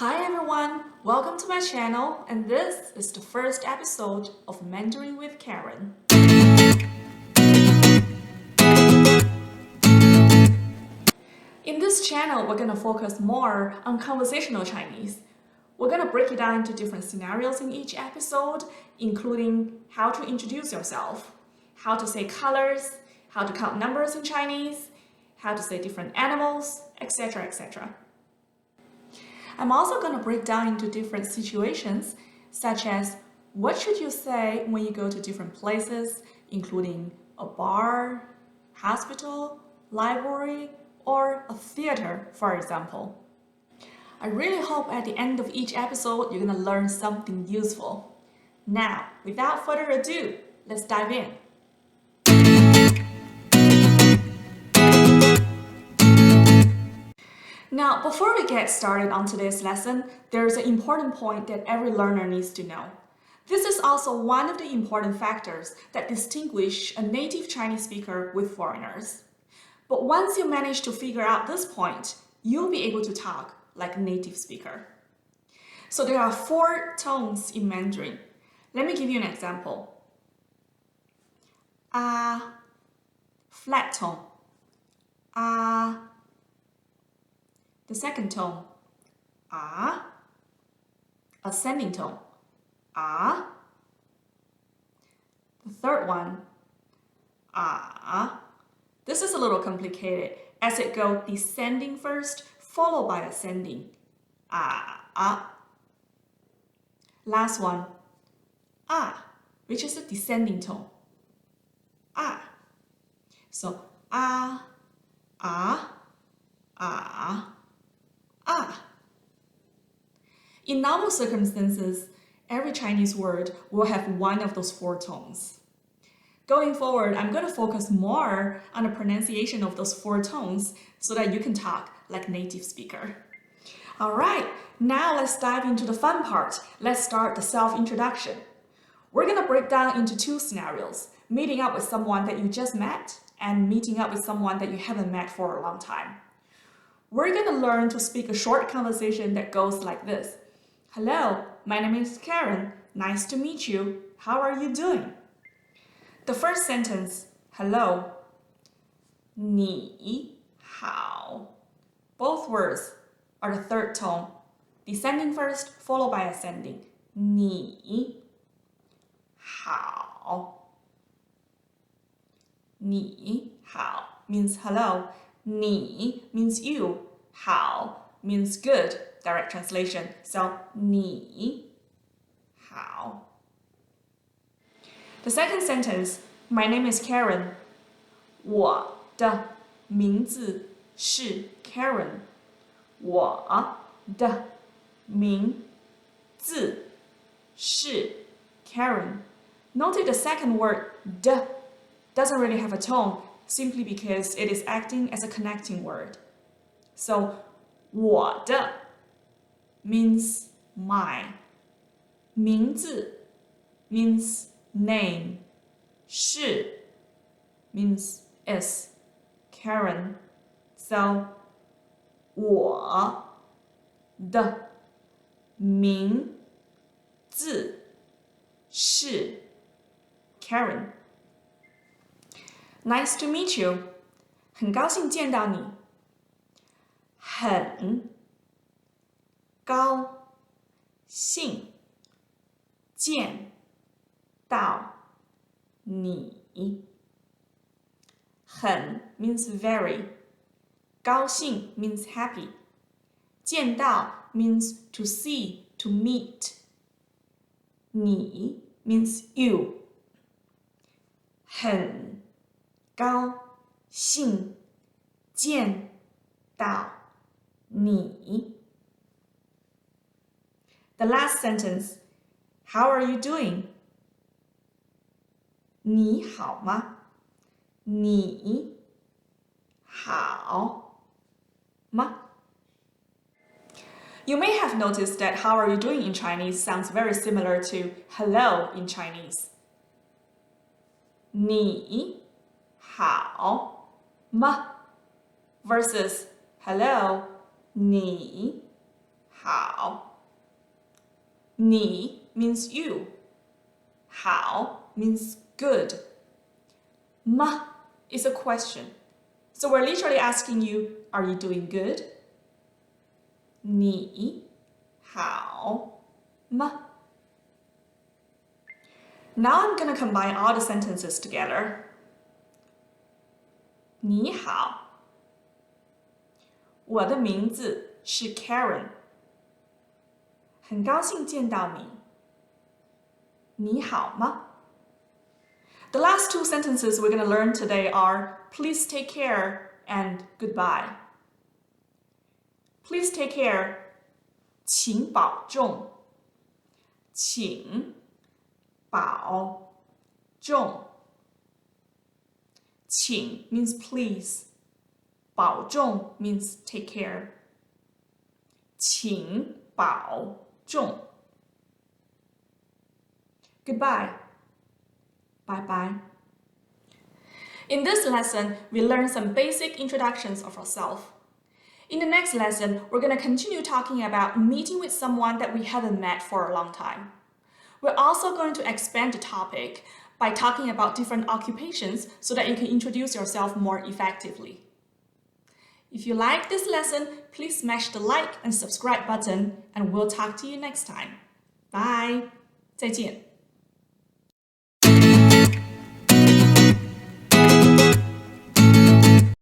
Hi everyone, welcome to my channel, and this is the first episode of Mandarin with Karen. In this channel, we're gonna focus more on conversational Chinese. We're gonna break it down into different scenarios in each episode, including how to introduce yourself, how to say colors, how to count numbers in Chinese, how to say different animals, etc., etc. I'm also going to break down into different situations, such as what should you say when you go to different places, including a bar, hospital, library, or a theater, for example. I really hope at the end of each episode you're going to learn something useful. Now, without further ado, let's dive in. Now, before we get started on today's lesson, there's an important point that every learner needs to know. This is also one of the important factors that distinguish a native Chinese speaker with foreigners. But once you manage to figure out this point, you'll be able to talk like a native speaker. So there are 4 tones in Mandarin. Let me give you an example. Ah, flat tone. Ah. The second tone, ah. Ascending tone, ah. The third one, ah. This is a little complicated as it goes descending first, followed by ascending, ah. Last one, ah, which is a descending tone, ah. So ah, ah, ah. In normal circumstances, every Chinese word will have one of those 4 tones. Going forward, I'm going to focus more on the pronunciation of those 4 tones so that you can talk like a native speaker. Alright, now let's dive into the fun part. Let's start the self-introduction. We're going to break down into 2 scenarios, meeting up with someone that you just met and meeting up with someone that you haven't met for a long time. We're going to learn to speak a short conversation that goes like this. Hello, my name is Karen. Nice to meet you. How are you doing? The first sentence, hello, 你好. Both words are the third tone, descending first, followed by ascending. 你好. 你好 means hello. 你 means you. 好 means good. Direct translation. So 你好. The second sentence, my name is Karen. 我的名字是 Karen. 我的名字是 Karen. Notice the second word, the, doesn't really have a tone simply because it is acting as a connecting word. So 我的 means my. 名字 means name. 是 means is. Karen. So 我的名字是 Karen. Nice to meet you. 很高兴见到你。很高兴见到你。很 means very. 高兴 means happy. 见到 means to see, to meet. 你 means you. 很高兴见到你。The last sentence, how are you doing? 你好吗？你好吗？ You may have noticed that how are you doing in Chinese sounds very similar to hello in Chinese. 你好吗 versus hello, 你好. 你 means you. 好 means good. 吗 is a question. So we're literally asking you, are you doing good? 你好吗? Now I'm going to combine all the sentences together. 你好，我的名字是 Karen， 很高兴见到你。你好吗？ The last two sentences we're going to learn today are please take care and goodbye. Please take care. 请保重。请保重。请 means please. 保重 means take care. 请保重。Goodbye. Bye-bye. In this lesson, we learned some basic introductions of ourselves. In the next lesson, we're going to continue talking about meeting with someone that we haven't met for a long time. We're also going to expand the topic by talking about different occupations so that you can introduce yourself more effectively. If you like this lesson, please smash the like and subscribe button, and we'll talk to you next time. Bye! 再见。